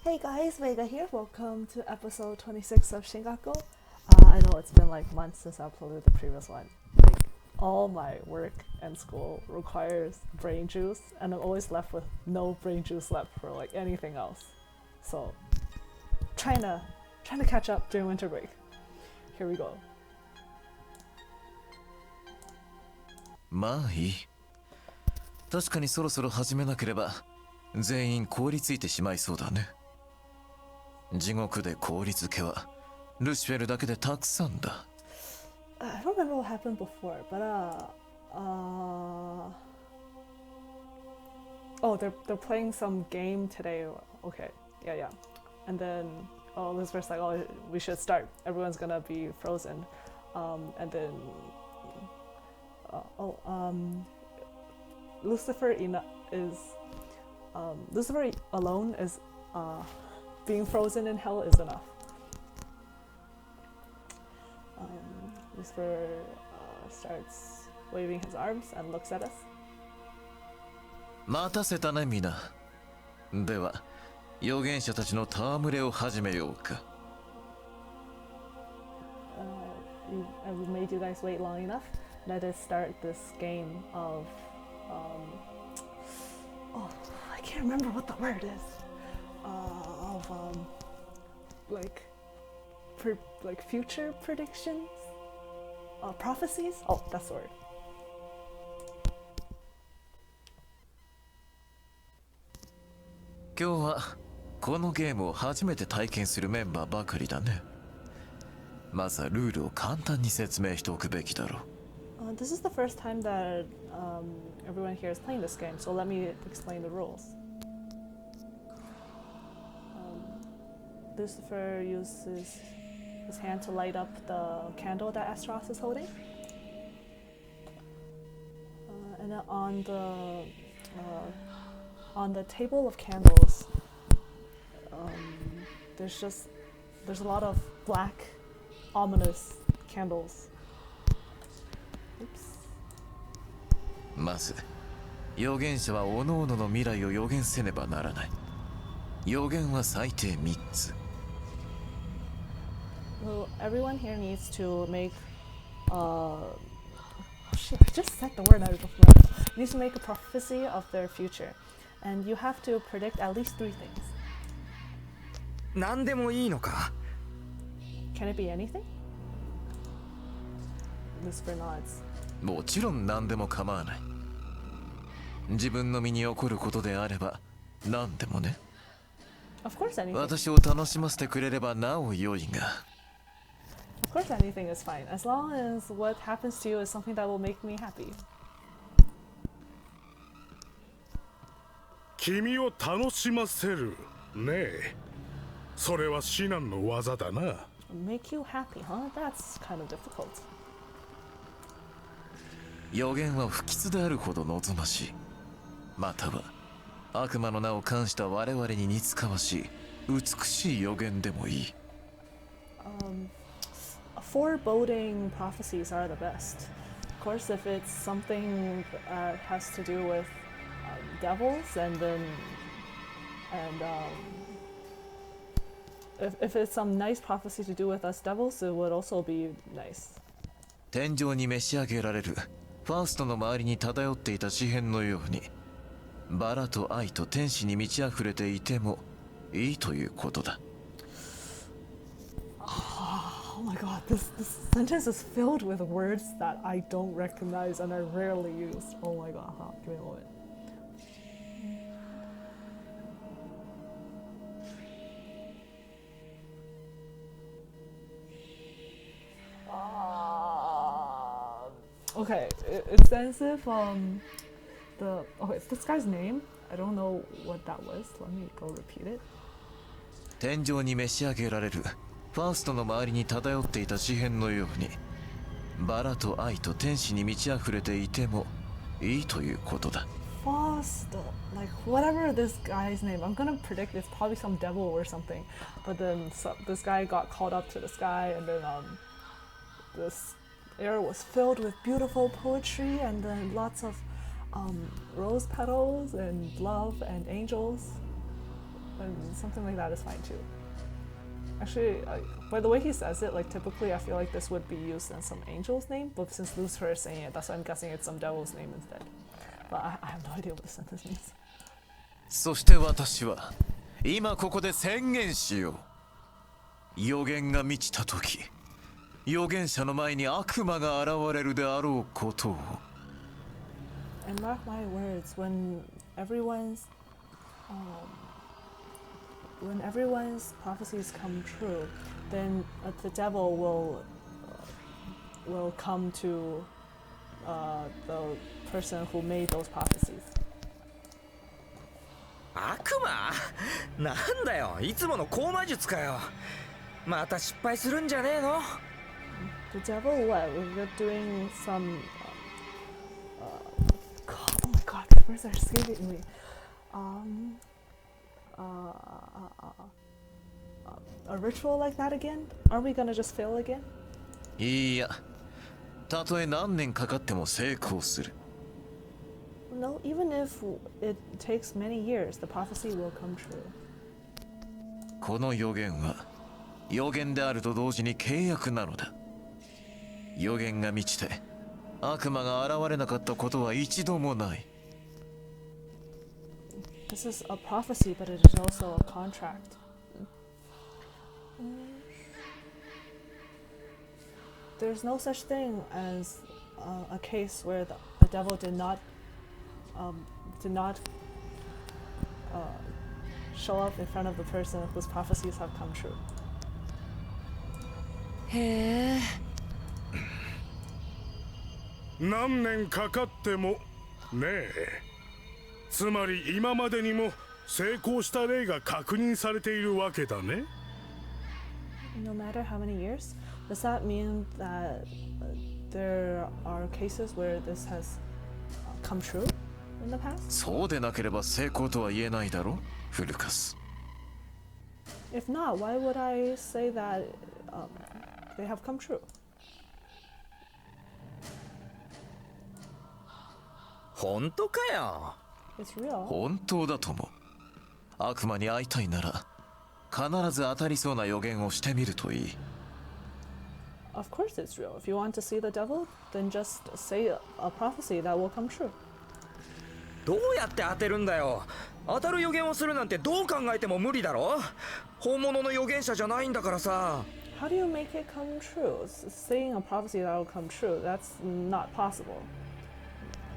Hey guys, Vega here. Welcome to episode 26 of Shingakkou. I know it's been like months since I uploaded the previous one. Like, all my work and school requires brain juice, and I'm always left with no brain juice left for like anything else. So, trying to catch up during winter break. Here we go. まあいい。確かにそろそろ始めなければ全員凍りついてしまいそうだね。地獄で氷漬けはルシフェルだけでたくさんだ。I don't remember what happened before, but oh, they're playing some game today. Okay, yeah. And then Elizabeth's like, oh, we should start. Everyone's gonna be frozen. And then Lucifer alone is being frozen in hell is enough. Lucifer starts waving his arms and looks at us. 待たせたねみな。では預言者たちの戯れを始めようか。I've made you guys wait long enough. Let us start this game of I can't remember what the word is. Like future predictions, prophecies. Oh, that's the word. 今日はこのゲームを初めて体験するメンバーばかりだね。まずはルールを簡単に説明しておくべきだろう。This is the first time that everyone here is playing this game, so let me explain the rules. Lucifer uses his hand to light up the candle that Astros is holding. And then on the table of candles, there's a lot of black, ominous candles. Oops. まず預言者は各々の未来を予言せねばならない。予言は最低3つ。Well, everyone here needs to make shit, I just said the word out of the floor. Needs to make a prophecy of their future. And you have to predict at least 3 things. 何でもいいのか? Can it be anything? Lucifer nods. もちろん何でも構わない。自分の身に起こることであれば何でもね。Of course anything. 私を楽しませてくれればなお良いが。Of course anything is fine, as long as what happens to you is something that will make me happy. 君を楽しませるねえ。それは至難の技だな。Make you happy, huh? That's kind of difficult. 予言は不吉であるほど望ましい。または悪魔の名を冠した我々に似つかわしい美しい予言でもいい。Foreboding prophecies are the best. Of course, if it's something has to do with devils, if it's some nice prophecy to do with us devils, it would also be nice. 天井に召し上げられるファーストの周りに漂っていた詩篇のように、バラと愛と天使に満ち溢れていてもいいということだ。Oh my god, this sentence is filled with words that I don't recognize and are rarely used. Oh my god, give me a moment. Okay, it's as if it's this guy's name. I don't know what that was. Let me go repeat it. 天井に召し上げられるファーストの周りに漂っていた詩篇のように、バラと愛と天使に満ち溢れていてもいいということだ。Fast, like whatever this guy's name, I'm gonna predict it's probably some devil or something. But then this guy got called up to the sky, and then this air was filled with beautiful poetry, and then lots of rose petals and love and angels. And something like that is fine too. Actually, by the way he says it, like typically I feel like this would be used in some angel's name, but since Lucifer is saying it, that's why I'm guessing it's some devil's name instead. But I have no idea what the sentence means. そして私は今ここで宣言しよう。予言が満ちた時、預言者の前に悪魔が現れるであろうことを。And mark my words, when everyone's prophecies come true, then the devil will come to the person who made those prophecies. 悪魔？なんだよ、いつもの高魔術かよ。また失敗するんじゃねえの？ The devil, what? We're doing some. Oh my god, these words are escaping me. A ritual like that again? Are we gonna just fail again? いいや、たとえ何年かかっても成功する。No, even if it takes many years, the prophecy will come true. この予言は予言であると同時に契約なのだ。予言が満ちて悪魔が現れなかったことは一度もない。This is a prophecy, but it is also a contract. There's no such thing as a case where the devil did not show up in front of the person whose prophecies have come true. へえ。何年かかってもねえ。つまり今までにも成功した例が確認されているわけだね。No matter how many years, does that mean that there are cases where this has come true in the past? そうでなければ成功とは言えないだろ、フルカス。If not, why would I say that they have come true? 本当かよ。It's real. 本当だとも。悪魔に会いたいなら必ず当たりそうな予言をしてみるといい。Of course it's real. If you want to see the devil, then just say a prophecy that will come true. どうやって当てるんだよ。当たる予言をするなんてどう考えても無理だろ。本物の預言者じゃないんだからさ。How do you make it come true? Saying a prophecy that will come true, that's not possible.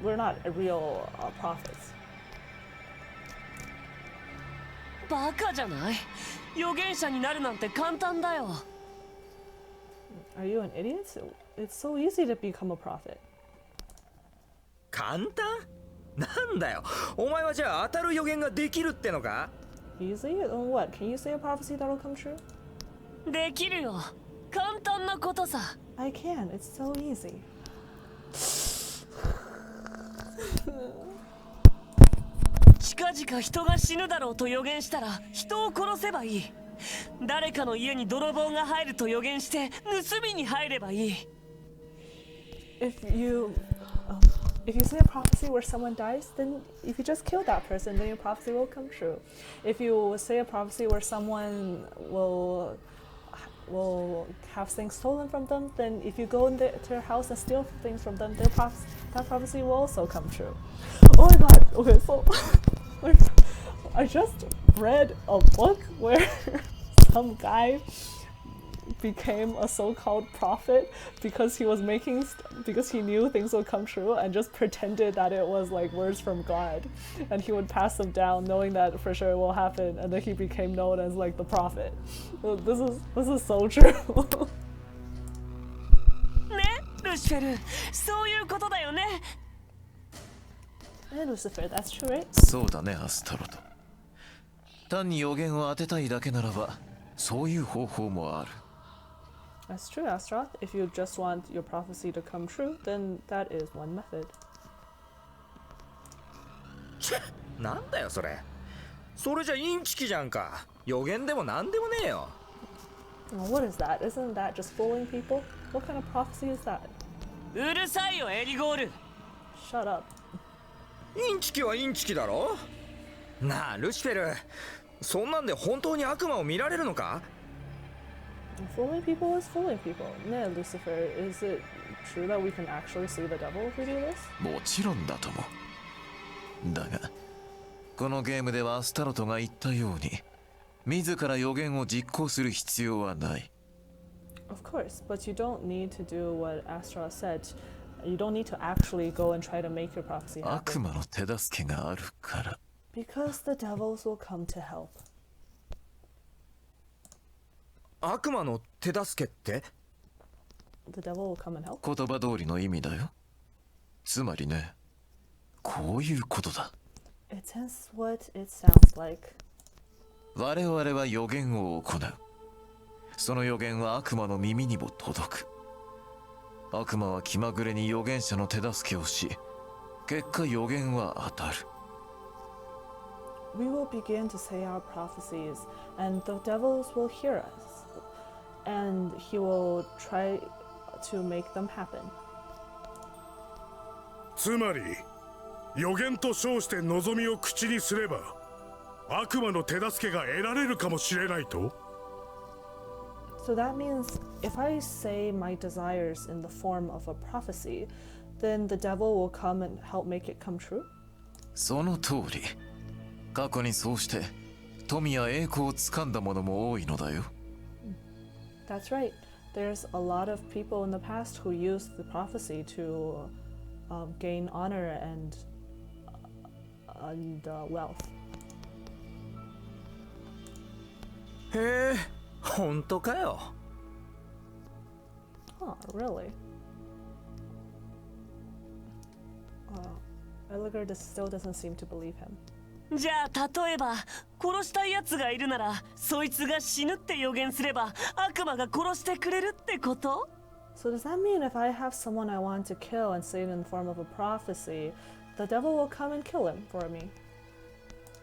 We're not real prophets. バカじゃない？預言者になるなんて簡単だよ。Are you an idiot? It's so easy to become a prophet. 簡単？なんだよ。お前はじゃあ当たる予言ができるってのか？ Easy? What? Can you say a prophecy that will come true? できるよ。簡単なことさ。I can. It's so easy. 近々人が死ぬだろうと予言したら人を殺せばいい。誰かの家に泥棒が入ると予言して盗みに入ればいい。If you say a prophecy where someone dies, then if you just kill that person, then your prophecy will come true. If you say a prophecy where someone will have things stolen from them, then if you go into their house and steal things from them, that prophecy will also come true. Oh my god, okay, so I just read a book where some guy became a so-called prophet because he knew things would come true and just pretended that it was like words from God, and he would pass them down knowing that for sure it will happen, and then he became known as like the prophet. This is so true. ね、ルシフェル、そういうことだよね。And Lucifer, that's true, right? そうだね、アスタロト。単に予言を当てたいだけならばそういう方法もある。That's true, Astaroth. If you just want your prophecy to come true, then that is one method. なんだよそれ。それじゃインチキじゃんか。予言でもなんでもねえよ。Well, what is that? Isn't that just fooling people? What kind of prophecy is that? うるさいよ、エリゴール。Shut up. インチキはインチキだろ。なあルシフェル、そんなんで本当に悪魔を見られるのか？ Fooling people is fooling people. Nah, Lucifer, is it true that we can actually see the devil if we do this? もちろんだとも。だがこのゲームではアスタロトが言ったように自ら予言を実行する必要はない。 Of course, but you don't need to do what Astra said. You don't need to actually go and try to make your prophecy 悪 happen. 魔の手助けがあるから。 Because the devils will come to help. 悪魔の手助けって？ The devil will come and help? 言葉通りの意味だよ。つまりね、こういうことだ。 It is what it sounds like. 我々は予言を行う。その予言は悪魔の耳にも届く。悪魔は気まぐれに預言者の手助けをし、結果予言は当たる。 We will begin to say our prophecies, and the devils will hear us, and he will try to make them happen. つまり予言と称して望みを口にすれば悪魔の手助けが得られるかもしれないと？ So that means if I say my desires in the form of a prophecy, then the devil will come and help make it come true? その通り。過去にそうして富や栄光をつかんだ者も多いのだよ。 That's right. There's a lot of people in the past who used the prophecy to gain honor and wealth. へえ、本当かよ。 Huh, really? Elgar still doesn't seem to believe him. じゃあ例えば殺したいやつがいるならそいつが死ぬって予言すれば悪魔が殺してくれるってこと？ So does that mean if I have someone I want to kill and say it in the form of a prophecy, the devil will come and kill him for me?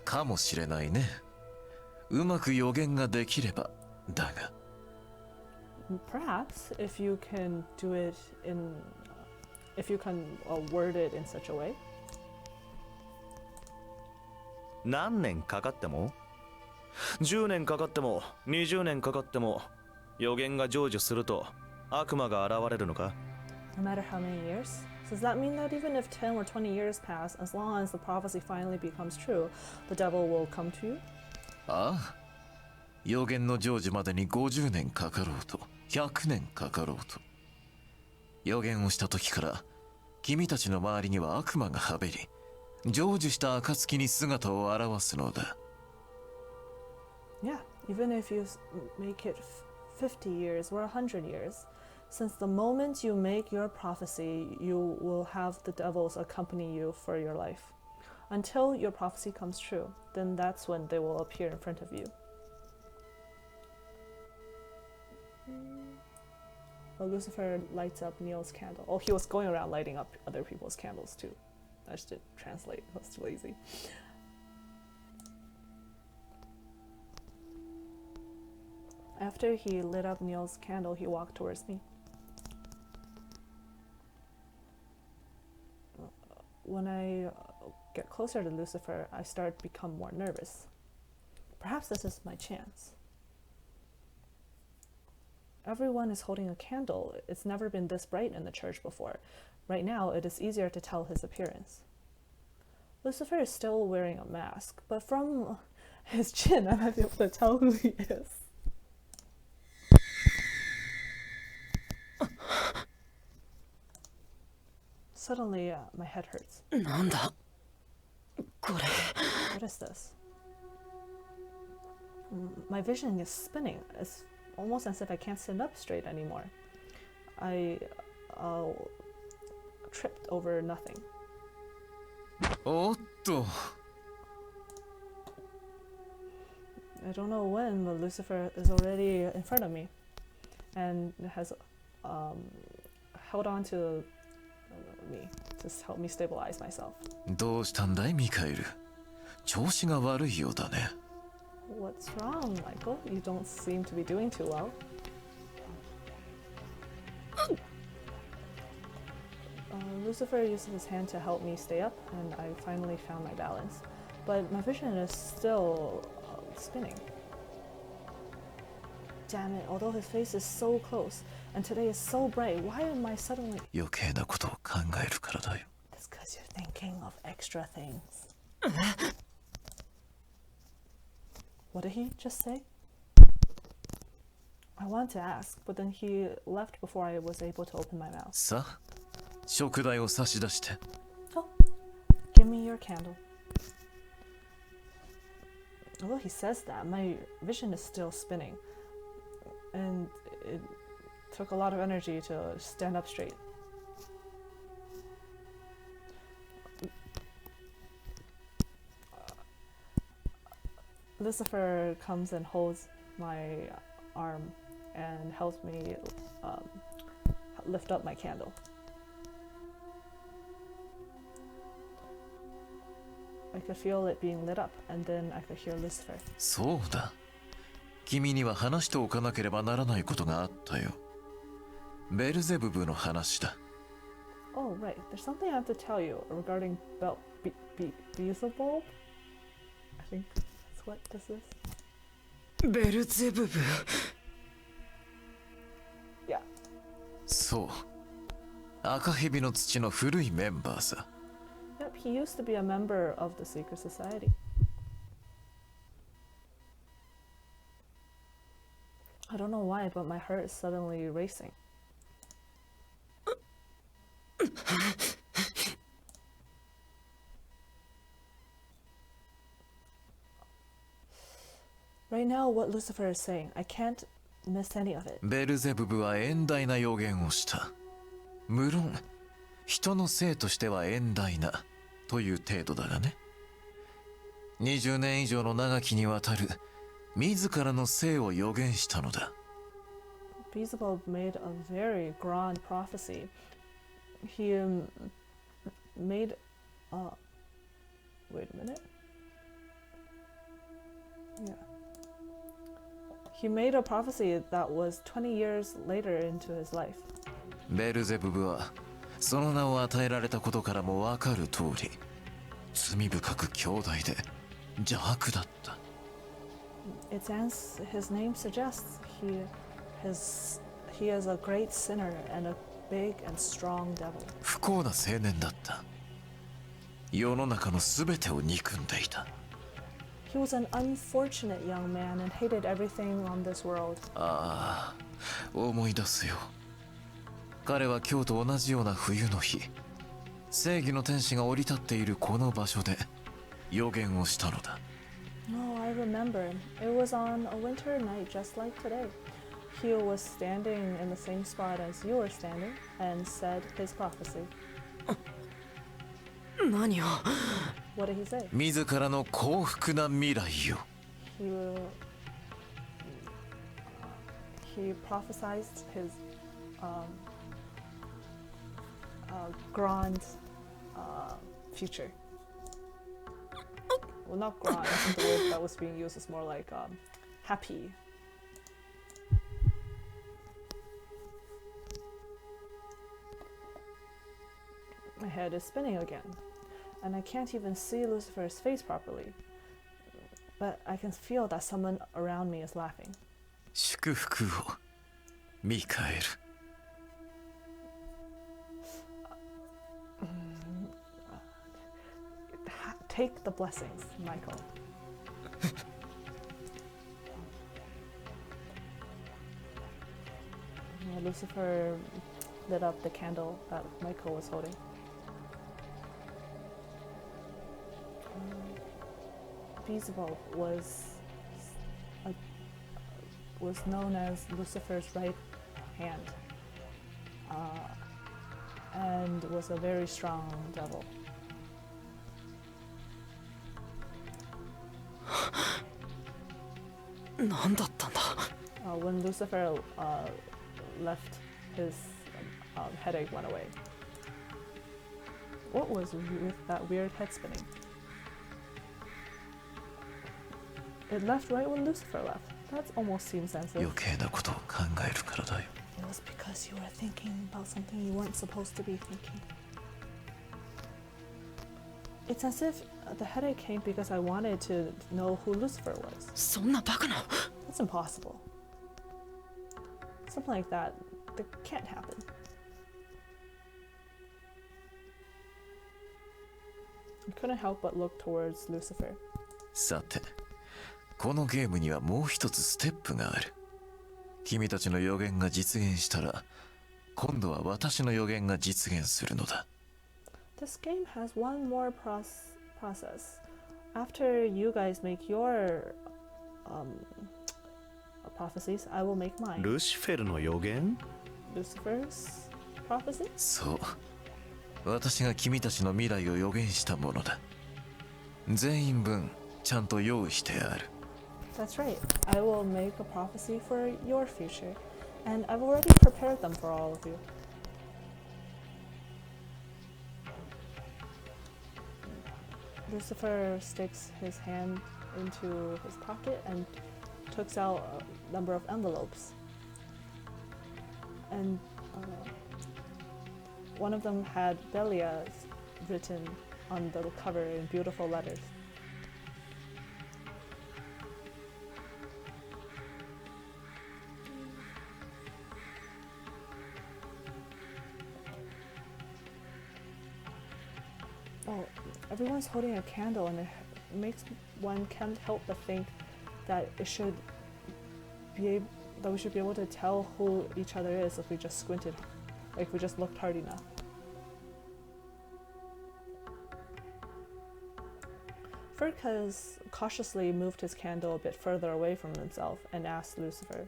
かもしれないね。うまく予言ができればだが。 Perhaps if you can do it in, if you can word it in such a way. 何年かかっても10年かかっても20年かかっても予言が成就すると悪魔が現れるのか？ No matter how many years? So does that mean that even if 10 or 20 years pass, as long as the prophecy finally becomes true, the devil will come to you? ああ。予言の成就までに50年かかろうと100年かかろうと。予言をした時から君たちの周りには悪魔がはべり、成就した暁に姿を現すのだ。 Yeah, even if you make it 50 years or 100 years, since the moment you make your prophecy, you will have the devils accompany you for your life. Until your prophecy comes true, then that's when they will appear in front of you. Well, Lucifer lights up Niel's candle. Oh, he was going around lighting up other people's candles too. I just didn't translate, I was too lazy. After he lit up Niel's candle, he walked towards me. When I get closer to Lucifer, I start to become more nervous. Perhaps this is my chance. Everyone is holding a candle. It's never been this bright in the church before. Right now, it is easier to tell his appearance. Lucifer is still wearing a mask, but from his chin, I might be able to tell who he is. Suddenly, my head hurts. なんだこれ。 What is this? My vision is spinning. It's almost as if I can't sit up straight anymore. I tripped over nothing. おっと。 I don't know when, but Lucifer is already in front of me and has held on to me to help me stabilize myself. どうしたんだいミカエル。調子が悪いようだね。 What's wrong, Michael? You don't seem to be doing too well. Lucifer uses his hand to help me stay up, and I finally found my balance. But my vision is still spinning. Damn it, although his face is so close, and today is so bright, why am I suddenly... 余計なことを考えるからだよ。 It's because you're thinking of extra things. What did he just say? I wanted to ask, but then he left before I was able to open my mouth. さあ、食材を差し出して。 Oh, give me your candle. Although he says that, my vision is still spinning. And it took a lot of energy to stand up straight. Lucifer comes and holds my arm and helps me lift up my candle. I could feel it being lit up, and then I could hear Lucifer. そうだ。君には話しておかなければならないことがあったよ。ベルゼブブの話だ。Oh, right. There's something I have to tell you regarding Beelzebub? I think that's what this is. ベルゼブブ。Yeah. そう。赤蛇の土の古いメンバーさ。Yep, he used to be a member of the secret society. I don't know why, but my heart is suddenly racing. Right now, what Lucifer is saying, I can't miss any of it. ベルゼブブは遠大な予言をした。無論、人の性としては遠大なという程度だがね。20年以上の長きにわたる自らの性を予言したのだ。Beelzebub made a very grand prophecy. He made wait a minute. Yeah. He made a prophecy that was 20 years later into his life. ベルゼブブはその名を与えられたことからもわかる通り、罪深く強大で邪悪だった。It's as his name suggests, he is a great sinner and a big and strong devil. 不幸な青年だった。世の中のすべてを憎んでいた。He was an unfortunate young man and hated everything on this world. ああ、思い出すよ。彼は今日と同じような冬の日、正義の天使が降り立っているこの場所で予言をしたのだ。Oh, I remember. It was on a winter night just like today. He was standing in the same spot as you were standing and said his prophecy. 何を What did he say? 自らの幸福な未来よ。He prophesied his grand future. Well, not grand. I think the word that was being used is more like happy. My head is spinning again, and I can't even see Lucifer's face properly. But I can feel that someone around me is laughing. 祝福を、ミカエル。Take the blessings, Michael. Lucifer lit up the candle that Michael was holding. Beelzebub was known as Lucifer's right hand, and was a very strong devil. When Lucifer left, his headache went away. What was with that weird head spinning? It left right when Lucifer left. That almost seems sensitive. 余計なことを考えるからだよ。It was because you were thinking about something you weren't supposed to be thinking. It's as if The headache came because I wanted to know who Lucifer was. そんなバカな。 That's impossible. Something like that can't happen. I couldn't help but look towards Lucifer. さて、このゲームにはもう一つステップがある。君たちの予言が実現したら、今度は私の予言が実現するのだ。This game has one more process. After you guys make your prophecies, I will make mine. ルシフェルの予言？ Lucifer's prophecy? そう。私が君たちの未来を予言したものだ。全員分、ちゃんと用意してある。That's right. I will make a prophecy for your future, and I've already prepared them for all of you. Lucifer sticks his hand into his pocket and takes out a number of envelopes. And one of them had Belia written on the cover in beautiful letters. Oh, everyone's holding a candle, and it makes one can't help but think that we should be able to tell who each other is if we just squinted, like if we just looked hard enough. Ferg has cautiously moved his candle a bit further away from himself and asked Lucifer.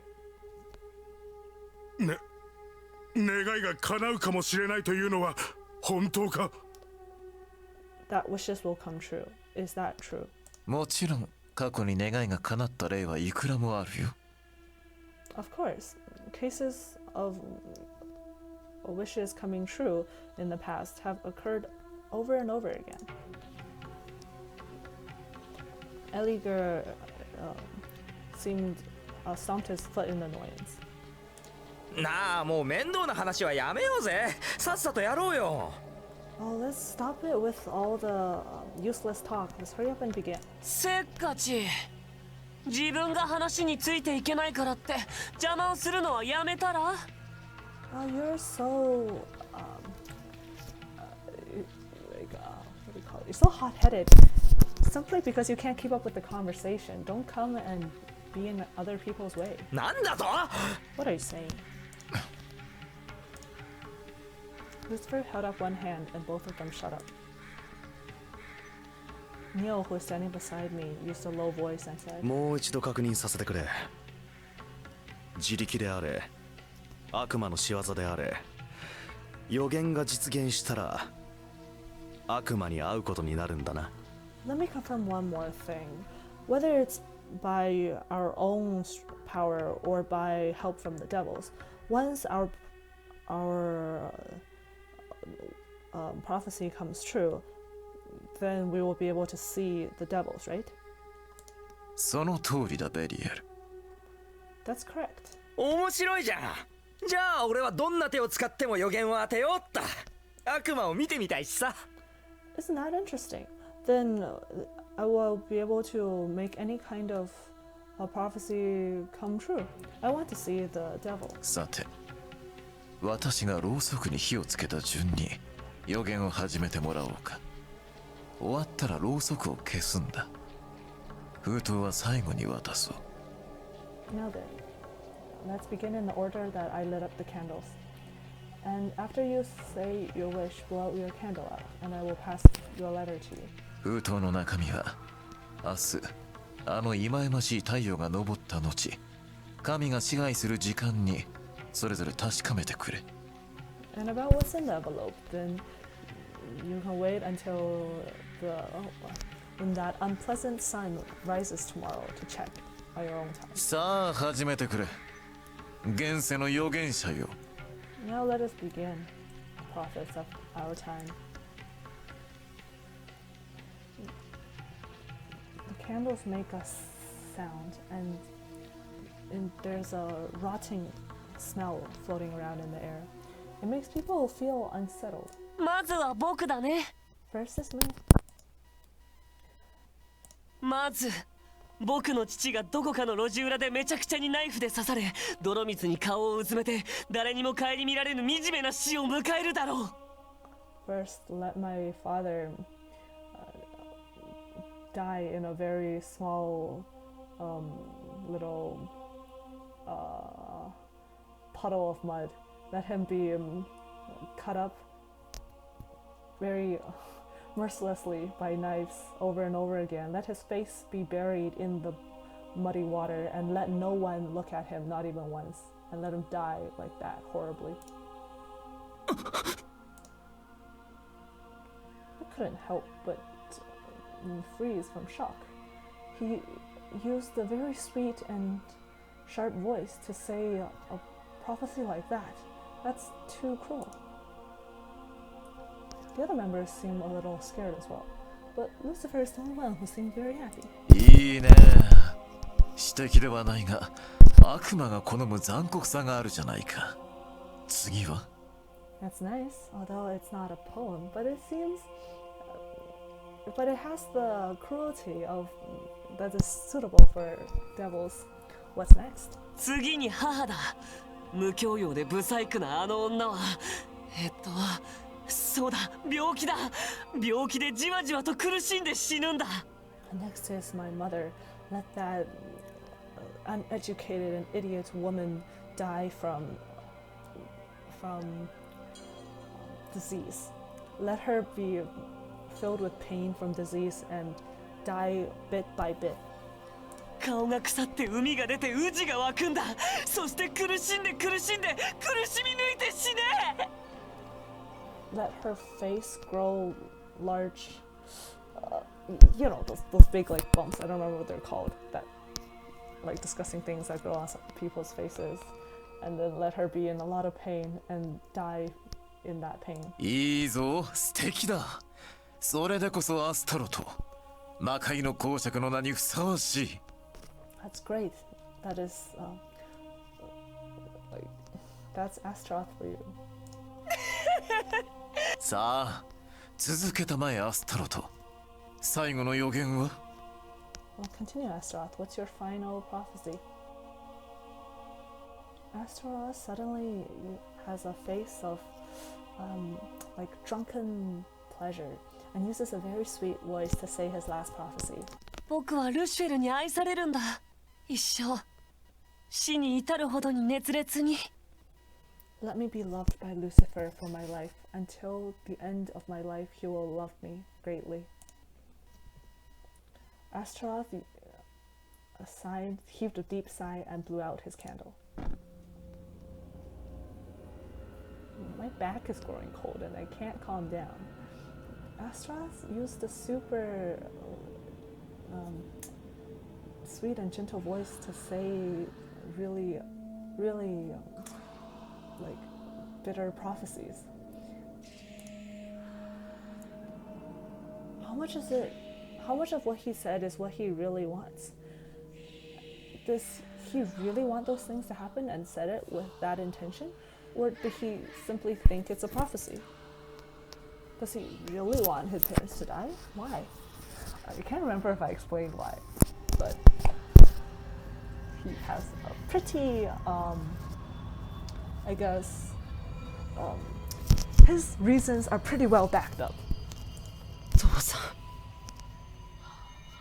願いが叶うかもしれないというのは本当か？ That wishes will come true. Is that true? もちろん、過去に願いが叶った例はいくらもあるよ。Of course, cases of wishes coming true in the past have occurred over and over again. Eliger seemed stomped his foot in annoyance. なあ、もう面倒な話はやめようぜ。さっさとやろうよ。Oh, let's stop it with all the useless talk. Let's hurry up and begin. せっかち。自分が話についていけないからって邪魔をするのはやめたら？ Oh, you're so what do you call it? You're so hot-headed. Simply because you can't keep up with the conversation. Don't come and be in other people's way. なんだと？ What are you saying? Lucifer held up one hand and both of them shut up. Niel, who was standing beside me, used a low voice and said, もう一度確認させてくれ。自力であれ、悪魔の仕業であれ、予言が実現したら悪魔に会うことになるんだな。Let me confirm one more thing. Whether it's by our own power or by help from the devils, once our prophecy comes true, then we will be able to see the devils, right? その通りだ、ベリエル。That's correct. 面白いじゃん。じゃあ俺はどんな手を使っても予言を当てようっと。悪魔を見てみたいしさ。Isn't that interesting? Then I will be able to make any kind of a prophecy come true. I want to see the devil. さて、私がろうそくに火をつけた順に予言を始めてもらおうか。終わったらろうそくを消すんだ。封筒は最後に渡そう。Now then, let's begin in the order that I lit up the candles. And after you say your wish, blow out your candle out, and I will pass your letter to you. 封筒の中身は、明日、あの忌々しい太陽が昇った後、神が支配する時間に、それぞれ確かめてくれ。And about what's in the envelope, then you can wait until when that unpleasant sun rises tomorrow to check at your own time. さあ、始めてくれ。現世の預言者よ。Now let us begin, prophets of our time. The candles make a sound, and there's a rotting smell floating around in the air. It makes people feel unsettled. まずは僕だね。 First is me. まず僕の父がどこかの路地裏でめちゃくちゃにナイフで刺され、泥水に顔をうずめて誰にも顧みられぬ惨めな死を迎えるだろう。 First, let my father die in a very small little puddle of mud. Let him be cut up very mercilessly by knives over and over again. Let his face be buried in the muddy water and let no one look at him, not even once, and let him die like that horribly. I couldn't help but freeze from shock. He used a very sweet and sharp voice to say a prophecy like that. That's too cruel. The other members seem a little scared as well, but Lucifer is the only one who seemed very happy. いいね。詩的ではないが、悪魔が好む残酷さがあるじゃないか。次は That's nice, although it's not a poem, but it seems... but it has the cruelty of that is suitable for devils. What's next? 次に母だ。無教養で不細工なあの女はそうだ、病気だ。病気でじわじわと苦しんで死ぬんだ。 Next is my mother. Let that uneducated and idiot woman die from disease. Let her be filled with pain from disease and die bit by bit. 顔が腐って海が出てウが湧くんだ。そして苦しんで苦しみ抜いて死ね。 Let her face grow large. You know, those big like bumps. I don't remember what they're called. That like disgusting things that grow on people's faces. And then let her be in a lot of pain and die in that pain. いいぞ、素敵だ。それでこそアスタロト。魔界の公爵の名にふさわしい。That's great. That is, like, that's Astaroth for you. さあ、続けたまえアスタロト。最後の予言は Well, continue, Astaroth. What's your final prophecy? Astaroth suddenly has a face of, like, drunken pleasure and uses a very sweet voice to say his last prophecy. 僕はルシフェルに愛されるんだ。一生死に至るほどに熱烈に。 Let me be loved by Lucifer for my life. Until the end of my life, he will love me greatly. Astaroth heaved a deep sigh and blew out his candle. My back is growing cold and I can't calm down. Astaroth used a super sweet and gentle voice to say really like bitter prophecies. How much of what he said is what he really wants? Does he really want those things to happen and said it with that intention? Or did he simply think it's a prophecy? Does he really want his parents to die? Why? I can't remember if I explained why, but he has a pretty, I guess, his reasons are pretty well backed up. 父さん、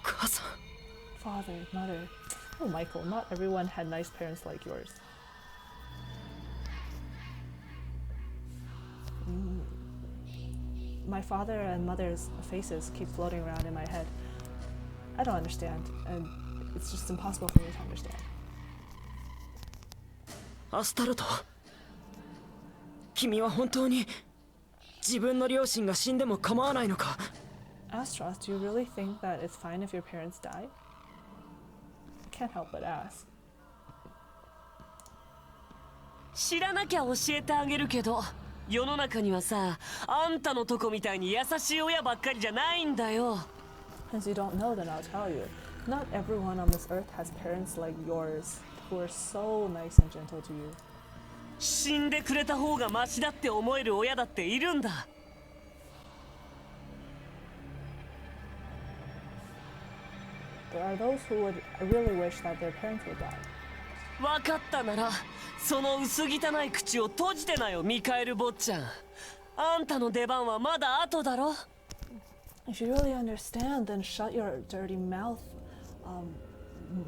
母さん。 Father, mother. Oh, Michael, not everyone had nice parents like yours. My father and mother's faces keep floating around in my head. I don't understand, and it's just impossible for me to understand. アスタルト、君は本当に自分の両親が死んでも構わないのか？ Astaroth, do you really think that it's fine if your parents die? I can't help but ask. 知らなきゃ教えてあげるけど、世の中にはさ、あんたのとこみたいに優しい親ばっかりじゃないんだよ。 Since you don't know, then I'll tell you. Not everyone on this earth has parents like yours who are so nice and gentle to you. 死んでくれた方がマシだって思える親だっているんだ。there are those who would really wish that their parents would die. 分かったならその薄汚い口を閉じてなよ、ミカエル坊ちゃん。あんたの出番はまだ後だろ。 If you really understand, then shut your dirty mouth,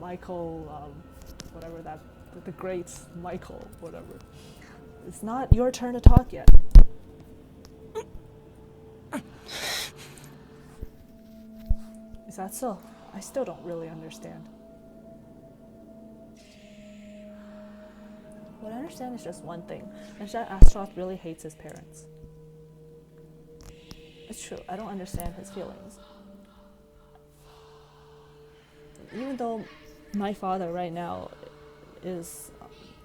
Michael, whatever that, the great Michael, whatever. It's not your turn to talk yet. Is that so? I still don't really understand. What I understand is just one thing, and that Astaroth really hates his parents. It's true, I don't understand his feelings. Even though my father right now is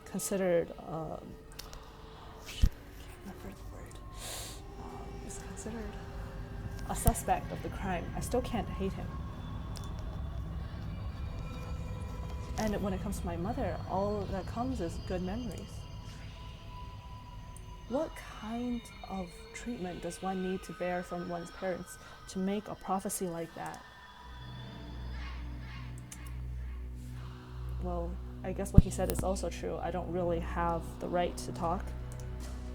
considered, is considered a suspect of the crime, I still can't hate him. And when it comes to my mother, all that comes is good memories. What kind of treatment does one need to bear from one's parents to make a prophecy like that? Well, I guess what he said is also true. I don't really have the right to talk.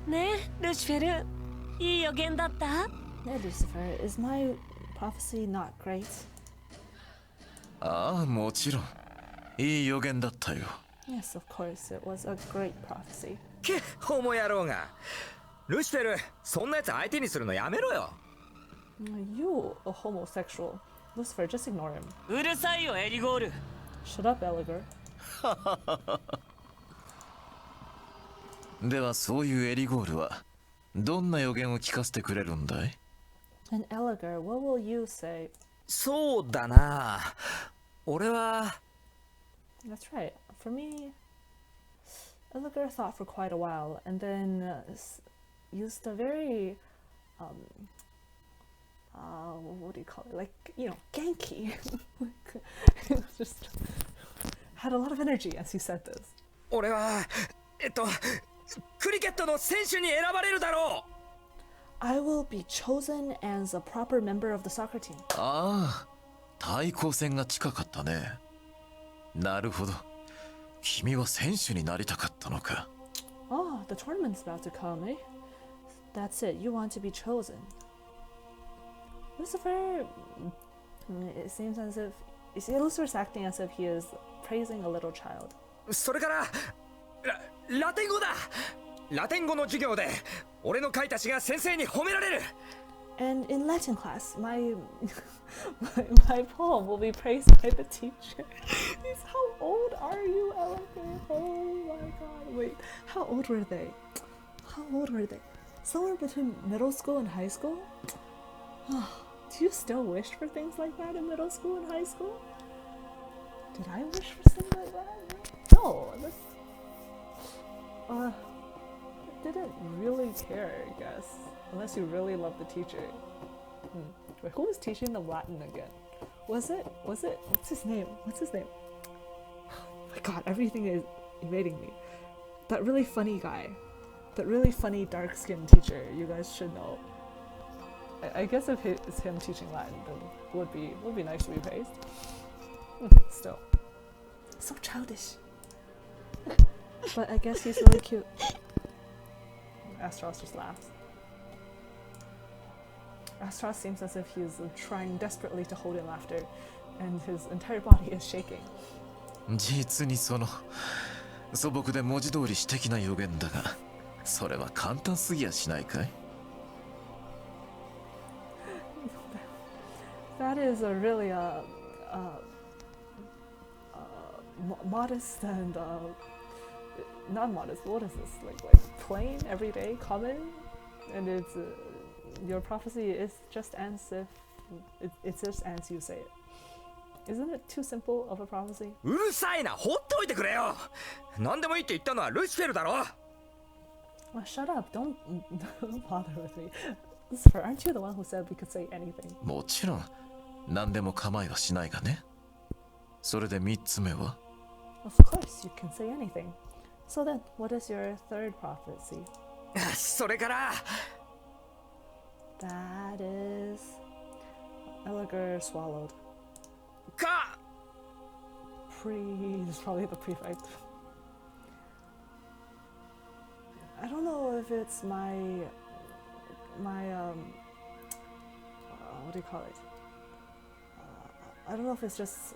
ねえ、ルシフェル、いい予言だった？ Yeah, Lucifer, is my prophecy not great? ああ、もちろん。いい予言だったよ。 Yes, of course, it was a great prophecy. け、ホモ野郎が。ルシフェル、そんなやつ相手にするのやめろよ。You, a homosexual. Lucifer, just ignore him. うるさいよ、エリゴール。 Shut up, Eliger. ではそういうエリゴールはどんな予言を聞かせてくれるんだい？ And Eliger, what will you say? そうだな。俺は。That's right. For me, Eliger thought for quite a while and then used a very, what do you call it? Like, you know, Genki. Just had a lot of energy as he said this. 俺は、クリケットの選手に選ばれるだろう。I will be chosen as a proper member of the soccer team. ああ、対抗戦が近かったね。なるほど。君は選手になりたかったのか。Oh, the tournament's about to come, eh? That's it, you want to be chosen. Lucifer, it seems as if, Lucifer's acting as if he is praising a little child. それから、ラテン語だ。ラテン語の授業で、俺の書いた詩が先生に褒められる。And in Latin class, my poem will be praised by the teacher. How old are you, Elephant? Oh my god, wait, how old were they? How old were they? Somewhere between middle school and high school? Do you still wish for things like that in middle school and high school? Did I wish for something like that? No, didn't really care, I guess. Unless you really love the teacher. Wait, who was teaching them Latin again? Was it? What's his name? Oh my god, everything is evading me. That really funny guy. That really funny dark-skinned teacher, you guys should know. I guess if it's him teaching Latin, then would be nice to be praised. Still. So childish. But I guess he's really cute. Astros just laughs. Astros seems as if he's trying desperately to hold in laughter, and his entire body is shaking. 実にその素朴で文字通り詩的な予言だが、それは簡単すぎやしないかい？ That is a really modest and not modest. What is this? Like plain, everyday, common, and it's your prophecy is just as if it's just as you say it. Isn't it too simple of a prophecy? うるさいな、放っておいてくれよ。何でもいいって言ったのはルシフェルだろ。Well, shut up! Don't bother with me. Lucifer, aren't you the one who said we could say anything? もちろん何でも構いはしないがね。それで3つ目は？ Of course, you can say anything. So then, what is your third prophecy? それから。That is... Eliger swallowed. He's probably the prefect. I don't know if it's my what do you call it? I don't know if it's just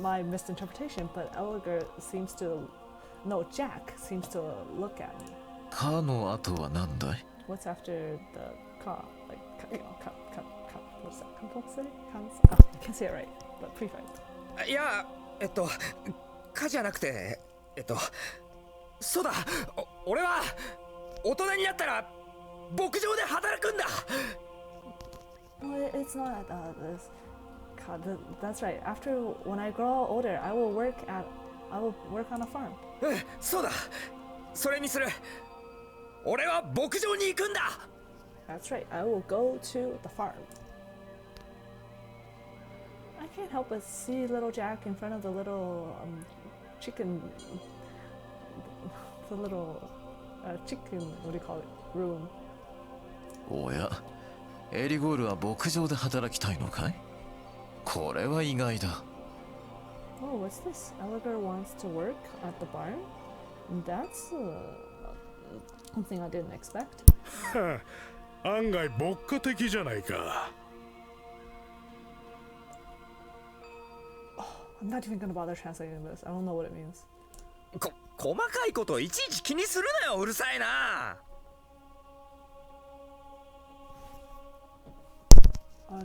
my misinterpretation, but Jack seems to look at me. かの後は何だい？ What's after the ka? Like, what's that? Compulsory? I can't say it right, but prefect. いやかじゃなくてそうだ俺は大人になったら牧場で働くんだ No, it's not this. God, that's right. When I grow older, I will work on a farm. そうだそれにする俺は牧場に行くんだ That's right. I will go to the farm. I can't help but see little Jack in front of the little chicken, what do you call it, room. おや、エリゴールは牧場で働きたいのかい？これは意外だ。Oh, what's this? Eligor wants to work at the barn? That's something I didn't expect. 案外牧歌的じゃないか。I'm not even gonna bother translating this. I don't know what it means. 細かいこといちいち気にするなようるさいな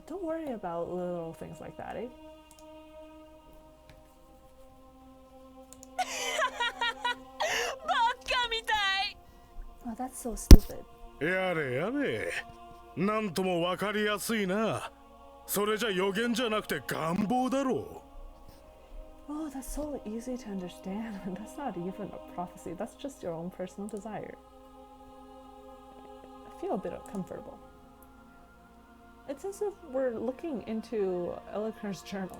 Don't worry about little things like that, eh? バカみたい Oh, that's so stupid. やれやれ。なんともわかりやすいな。それじゃ予言じゃなくて願望だろう。Oh, that's so easy to understand. That's not even a prophecy. That's just your own personal desire. I feel a bit uncomfortable. It's as if we're looking into Eligor's journal.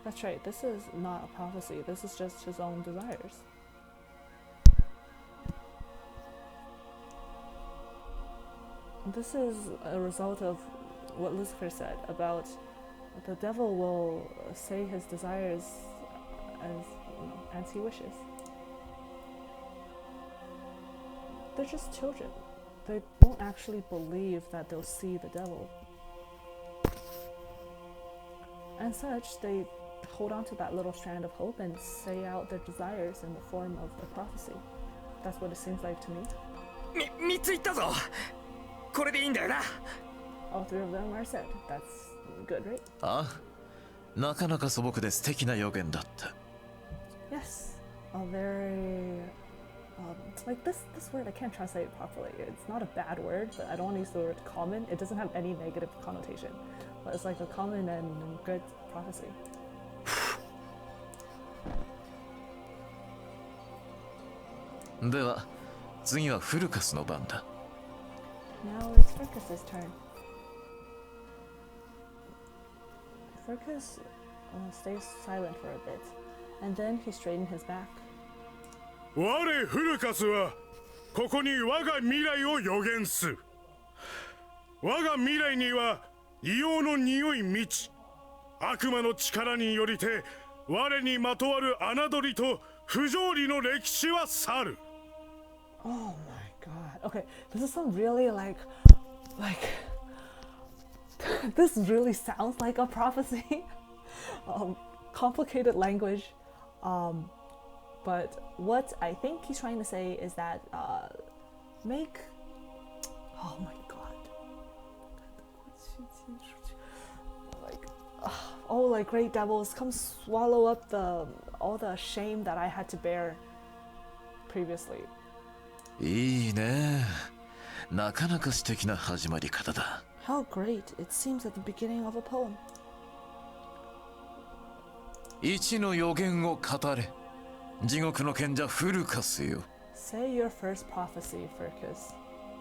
That's right, this is not a prophecy. This is just his own desires. This is a result of what Lucifer said about the devil will say his desires as he wishes. They're just children. They don't actually believe that they'll see the devil. And such, they hold on to that little strand of hope and say out their desires in the form of a prophecy. That's what it seems like to me. 3つ言ったぞこれでいいんだよな All three of them are said. That's good, right? ああ、なかなか素朴で素敵な予言だった。Yes. A very... like this word I can't translate it properly. It's not a bad word, but I don't want to use the word common. It doesn't have any negative connotation. But it's like a common and good prophecy. では、次はフルカスの番だ。Now it's Furcus's turn. Furcus stays silent for a bit, and then he straightened his back. 我フルカスはここに我が未来を予言す。我が未来には硫黄の匂い満ち、悪魔の力によりて我にまとわる侮りと不条理の歴史は去る。Oh my god. Okay, this is some really like this really sounds like a prophecy. Complicated language. But what I think he's trying to say is that make oh my god. Like great devils, come swallow up all the shame that I had to bear previously. いいね。なかなか素敵な始まり方だ。How great. It seems at the beginning of a poem. 一の予言を語れ。地獄の賢者フルカスよ。Say your first prophecy, Furcus.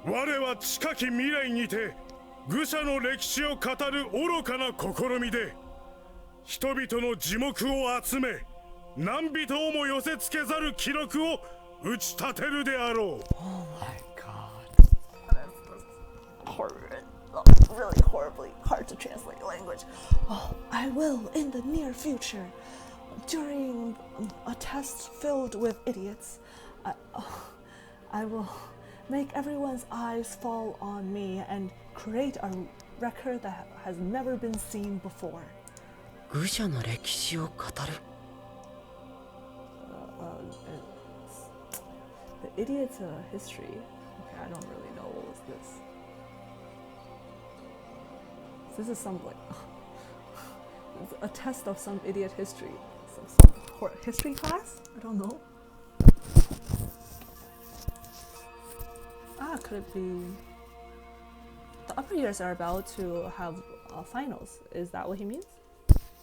我は近き未来にて愚者の歴史を語る愚かな試みで人々の耳目を集め何人をも寄せつけざる記録を打ち立てるであろう。Oh my god. That's horrid. Really horribly hard to translate language. Oh, I will in the near future during a test filled with idiots, I will make everyone's eyes fall on me and create a record that has never been seen before. 愚者の歴史を語る The idiot's history. Okay, I don't really know what was this. This is some like a test of some idiot history. Some history class? I don't know. Could it be? The upper years are about to have finals. Is that what he means?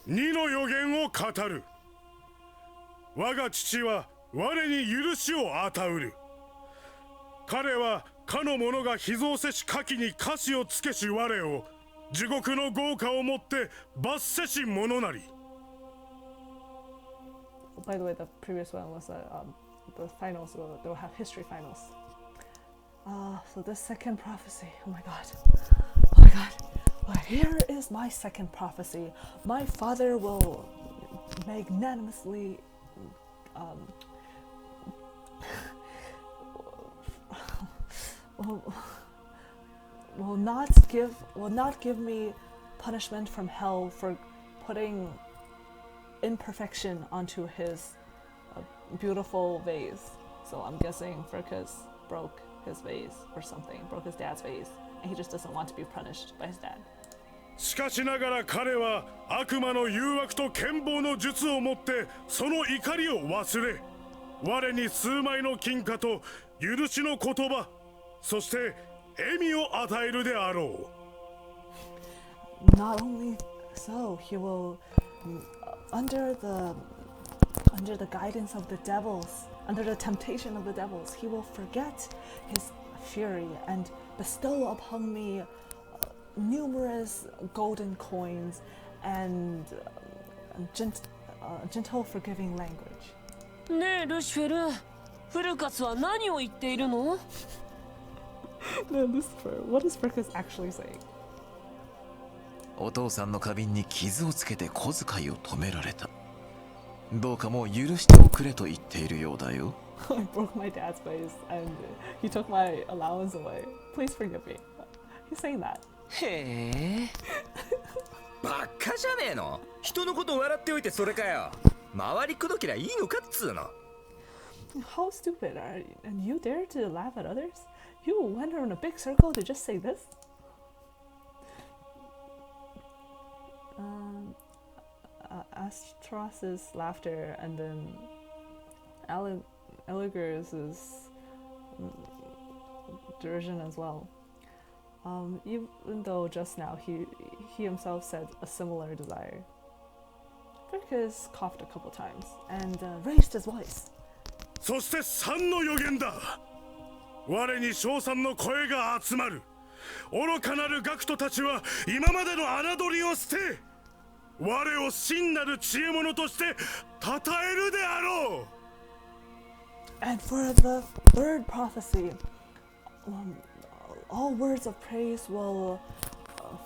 2の予言を語る。我が父は我に許しを与うる。彼はかの者が秘蔵せし下記に歌詞をつけし我を地獄の豪華をもって罰せし者なり。By the way, the previous one was the finals. They will have history finals. So this second prophecy. Oh my god. Oh my god. Well, here is my second prophecy. My father will magnanimously will not give me punishment from hell for putting imperfection onto his beautiful vase. So I'm guessing Furcus broke his vase or something, broke his dad's vase, and he just doesn't want to be punished by his dad. しかしながら彼は悪魔の誘惑と剣謀の術をもってその怒りを忘れ、我に数枚の金貨と許しの言葉、そして笑みを与えるであろう。 Not only so, he will under the guidance of the devils, under the temptation of the devils, he will forget his fury and bestow upon me numerous golden coins and gentle forgiving language. ねえルシフェル、フルカスは何を言っているの？ No, Lucifer, what is Furcus actually saying? お父さんの花瓶に傷をつけて小遣いを止められた。どうかもう許しておくれと言っているようだよ。I broke my dad's vase and he took my allowance away. Please forgive me. He's saying that. へえバッカじゃねえの。人のこと笑っておいてそれかよ。周りくどきりゃいいのかっつうの。 How stupid are you? And you dare to laugh at others? You went around a big circle to just say this? Astros's laughter and then Eligur's derision as well. Even though just now he himself said a similar desire. Furcus coughed a couple times and raised his voice. そして3の予言だ。我に称賛の声が集まる。愚かなる学徒たちは今までの侮りを捨て、我を真なる知恵者として称えるであろう。 And for the third prophecy, all words of praise will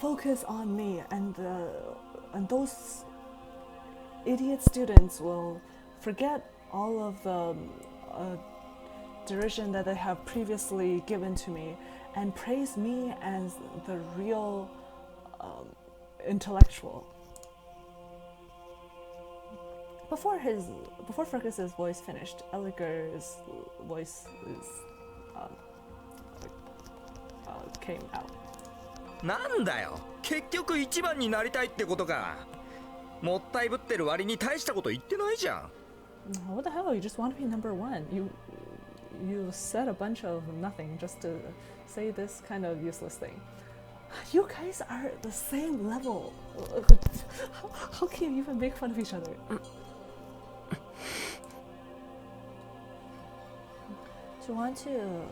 focus on me, and those idiot students will forget all of the derision that they have previously given to me and praise me as the real intellectual. Before Furcus's voice finished, Eligur's voice came out. なんだよ、結局一番になりたいってことか。もったいぶってる割に大したこと言ってないじゃん。 What the hell? You just want to be number one. You said a bunch of nothing just to say this kind of useless thing. You guys are the same level. How can you even make fun of each other? To want to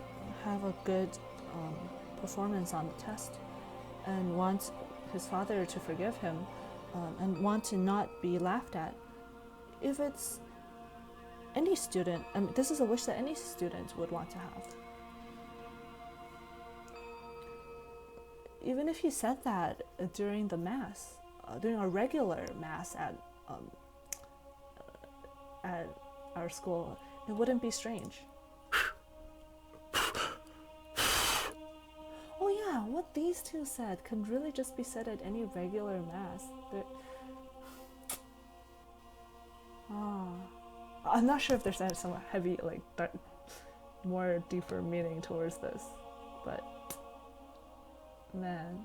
have a good performance on the test and want his father to forgive him and want to not be laughed at. If it's any student, I mean, this is a wish that any student would want to have. Even if he said that during the mass, during a regular mass at at our school, it wouldn't be strange. Oh yeah, what these two said could really just be said at any regular mass. I'm not sure if there's some heavy, like, more deeper meaning towards this, but man,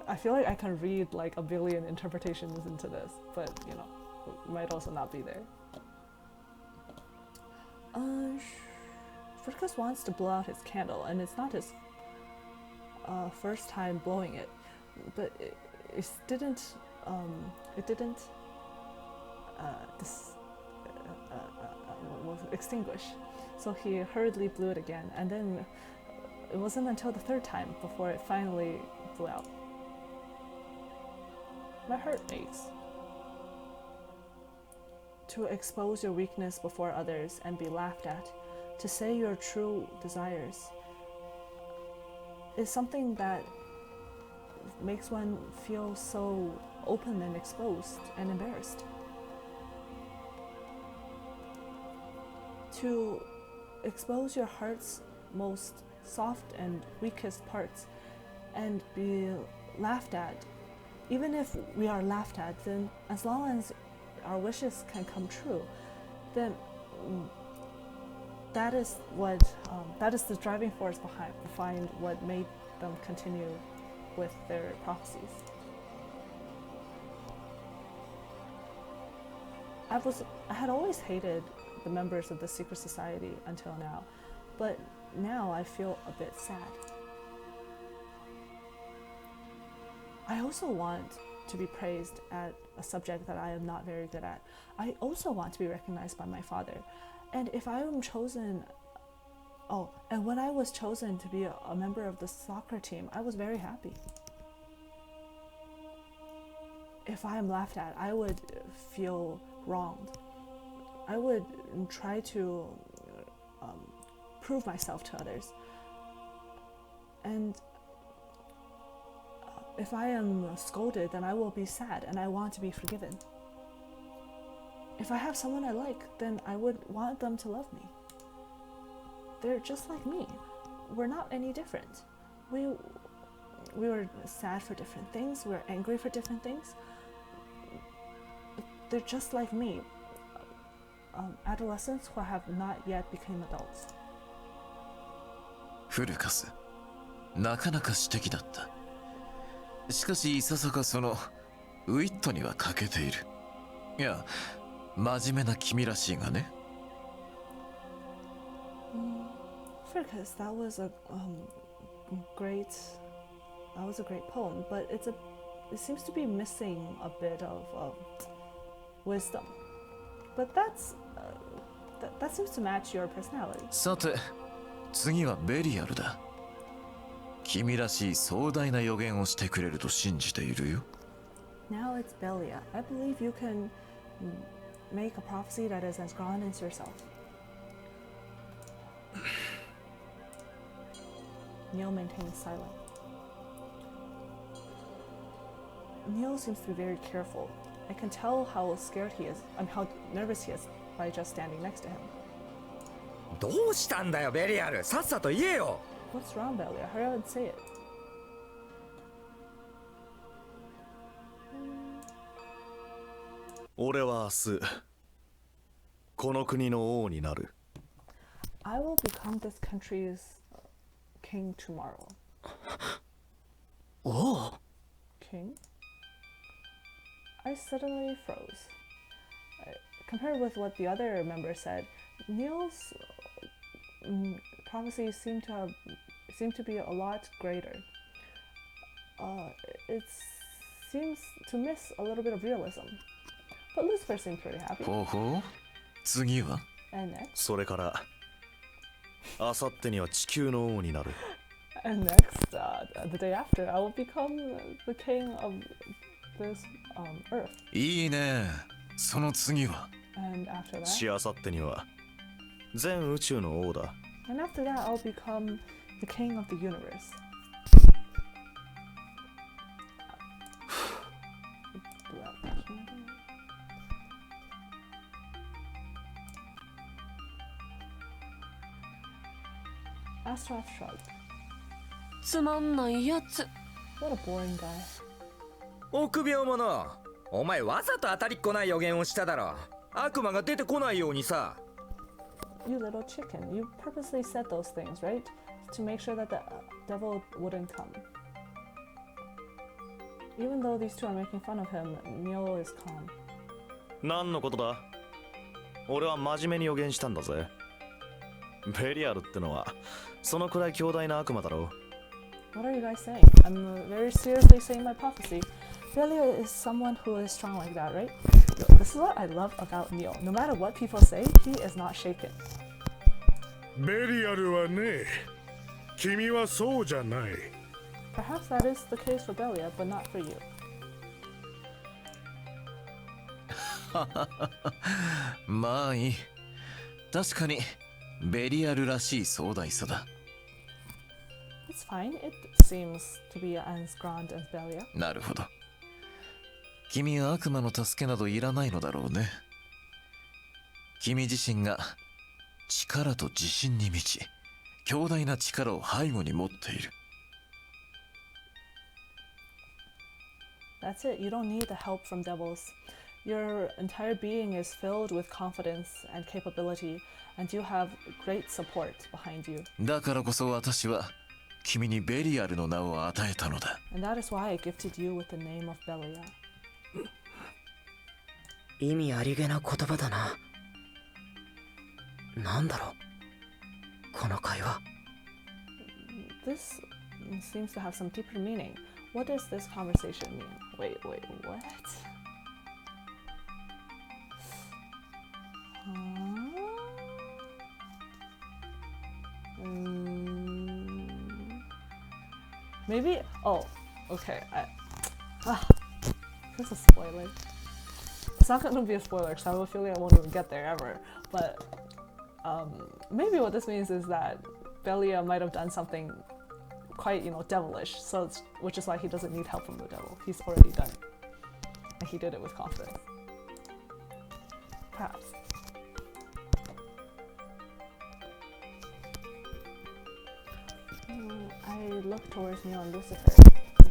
I feel like I can read like a billion interpretations into this, but you know, it might also not be there. Furkas wants to blow out his candle, and it's not his first time blowing it, but it didn't extinguish. So he hurriedly blew it again, and then it wasn't until the third time before it finally blew out. My heart aches. To expose your weakness before others and be laughed at, to say your true desires, is something that makes one feel so open and exposed and embarrassed. To expose your heart's most soft and weakest parts and be laughed at, even if we are laughed at, then as long as our wishes can come true, then that is the driving force behind what made them continue with their prophecies. I had always hated the members of the secret society until now, but now I feel a bit sad. I also want to be praised at a subject that I am not very good at. I also want to be recognized by my father. And if I am chosen, and when I was chosen to be a member of the soccer team, I was very happy. If I am laughed at, I would feel wronged. I would try to prove myself to others. And if I am scolded, then I will be sad and I want to be forgiven. If I have someone I like, then I would want them to love me. They're just like me. We're not any different. We were sad for different things. We were angry for different things. They're just like me. Adolescents who have not yet become adults. フルカス、なかなか詩的だった。しかしいささかそのウィットには欠けている。いや、真面目な君らしいがね。Furkas, that was a great poem, but it seems to be missing a bit of wisdom. But that seems to match your personality. さて、次はベリアルだ。君らしい壮大な予言をしてくれると信じているよ。Now it's Belia. I believe you can make a prophecy that is as grand as yourself. Niel maintains silence. Niel seems to be very careful. I can tell how scared he is and how nervous he is by just standing next to him. どうしたんだよベリアル、さっさと言えよ。 What's wrong, Belia? Hurry up and say it. 俺は明日この国の王になる。 I will become this country's king tomorrow. 王 King? I suddenly froze. Compared with what the other member said, Niel's prophecy seemed to be a lot greater. It seems to miss a little bit of realism. But Lucifer seemed pretty happy. ほうほう。次は And next, それからあさってには地球の王になる。 the day after, I will become the king of this earth. いいね。その次は And after that, しあさってには全宇宙の王だ。 and after that, I'll become the king of the universe. Astraf shrugged. つまんないやつ。 What a boring guy. 臆病者、お前わざと当たりっこない予言をしただろ。悪魔が出てこないようにさ。You little chicken. You purposely said those things, right? To make sure that the devil wouldn't come. Even though these two are making fun of him, Niel is calm. 何のことだ？俺は真面目に予言したんだぜ。ベリアルってのはそのくらい強大な悪魔だろう。 What are you guys saying? I'm very seriously saying my prophecy. Belial is someone who is strong like that, right? Yo, this is what I love about Niel. No matter what people say, he is not shaken. ベリアルはね、君はそうじゃない。 Perhaps that is the case for Belia, but not for you. まあいい。確かにベリアルらしい壮大さだ。 It's fine. It seems to be as grand as Belia. なるほど。君は悪魔の助けなどいらないのだろうね。君自身が力と自信に満ち、強大な力を背後に持っている。 That's it. You don't need the help from devils. Your entire being is filled with confidence and capability, and you have great support behind you. だからこそ私は君にベリアルの名を与えたのだ。 And that is why I gifted you with the name of Belia. 意味ありげな言葉だな。なんだろう、この会話。 This seems to have some deeper meaning. What does this conversation mean? Wait, what? Maybe. Oh, okay. This is a spoiler. It's not going to be a spoiler, so I have a feeling I won't even get there ever. But maybe what this means is that Belia might have done something quite, devilish. So, which is why he doesn't need help from the devil. He's already done it, and he did it with confidence. Perhaps. I look towards Niel and Lucifer.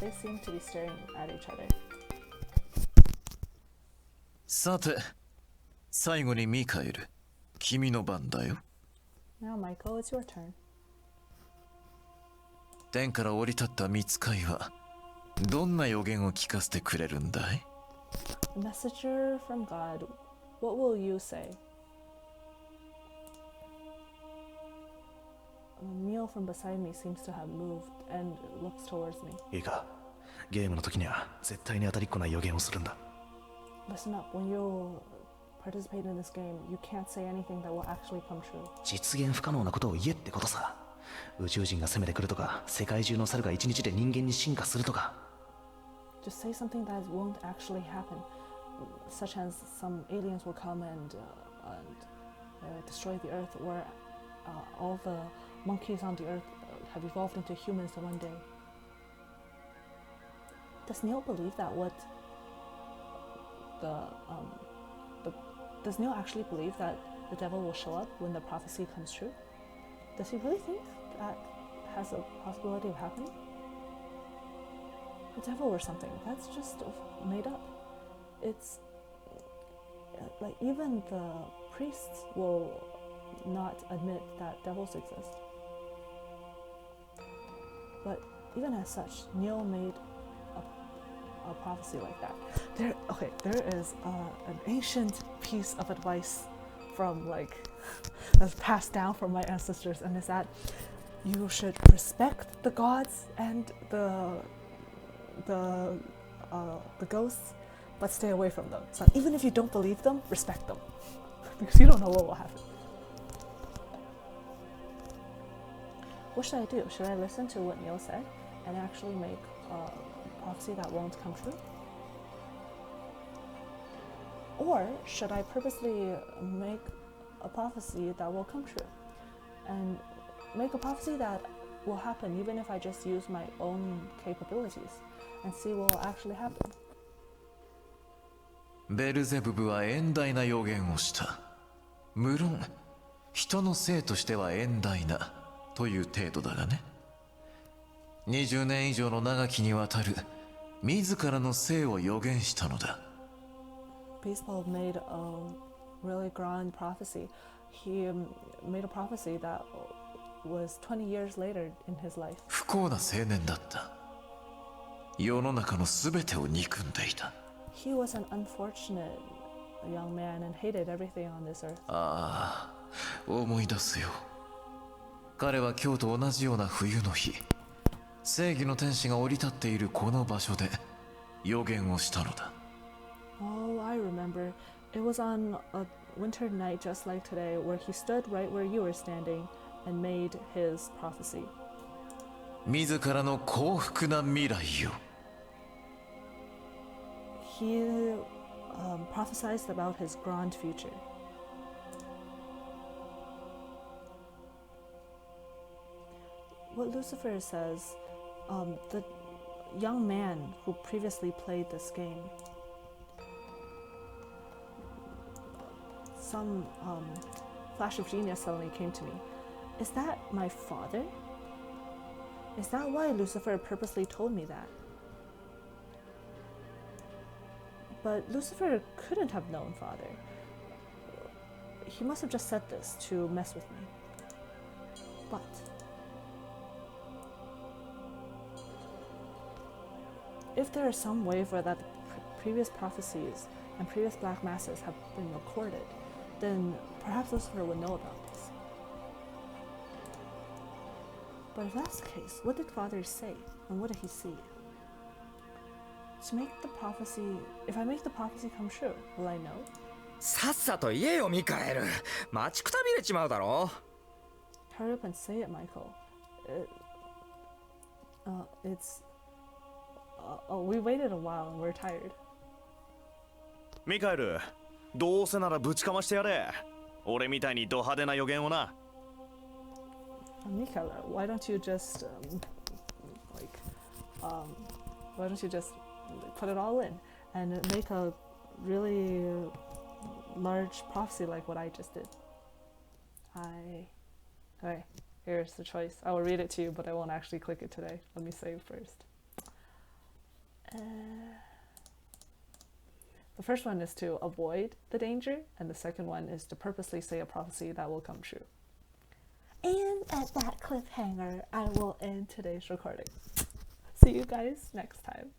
They seem to be staring at each other. さて、最後にミカエル、君の番だよ。Now, Michael, it's your turn. 天から降り立った御使いはどんな予言を聞かせてくれるんだい？ A messenger from God. What will you say? Niel from beside me seems to have moved and looks towards me. いいか、ゲームの時には絶対に当たりっこない予言をするんだ。 Listen up, when you participate in this game, you can't say anything that will actually come true. 実現不可能なことを言えってことさ。宇宙人が攻めてくるとか、世界中の猿が一日で人間に進化するとか。 Just say something that won't actually happen, such as some aliens will come and destroy the earth, or all the monkeys on the earth have evolved into humans in one day. Does Niel believe that does Niel actually believe that the devil will show up when the prophecy comes true? Does he really think that has a possibility of happening? The devil or something, that's just made up. It's like even the priests will not admit that devils exist. But even as such, Niel made a prophecy like that. There is an ancient piece of advice from that's passed down from my ancestors, and is that you should respect the gods and the ghosts, but stay away from them. So even if you don't believe them, respect them, because you don't know what will happen. What should I do? Should I listen to what Niel said and actually make a prophecy that won't come true? Or should I purposely make a prophecy that will come true? And make a prophecy that will happen even if I just use my own capabilities and see what will actually happen. ベルゼブブは遠大な予言をした。無論、人の性としては遠大なという程度だがね。20年以上の長きにわたる自らの生を予言したのだ。 Baseball made a really grand prophecy. He made a prophecy that was 20 years later in his life. 不幸な青年だった。世の中の全てを憎んでいた。 He was an unfortunate young man and hated everything on this earth. ああ、思い出すよ。彼は今日と同じような冬の日、正義の天使が降り立っているこの場所で予言をしたのだ。 Oh, I remember. It was on a winter night just like today where he stood right where you were standing and made his prophecy. 自らの幸福な未来よ。 He prophesied about his grand future. What Lucifer says, the young man who previously played this game, some flash of genius suddenly came to me. Is that my father? Is that why Lucifer purposely told me that? But Lucifer couldn't have known father. He must have just said this to mess with me. But if there is some way for that previous prophecies and previous black masses have been recorded, then perhaps Lucifer would know about this. But if that's the case, what did father say and what did he see? To make the prophecy, if I make the prophecy come true, will I know? さっさと言えよミカエル。待ちくたびれちまうだろ。 Hurry up and say it, Michael. We waited a while and we're tired. ミカエル、どうせならぶちかましてやれ。俺みたいにド派手な予言をな。Michael, why don't you just why don't you just put it all in and make a really large prophecy like what I just did? Okay, here's the choice. I will read it to you, but I won't actually click it today. Let me save first. The first one is to avoid the danger, and the second one is to purposely say a prophecy that will come true. And at that cliffhanger, I will end today's recording. See you guys next time.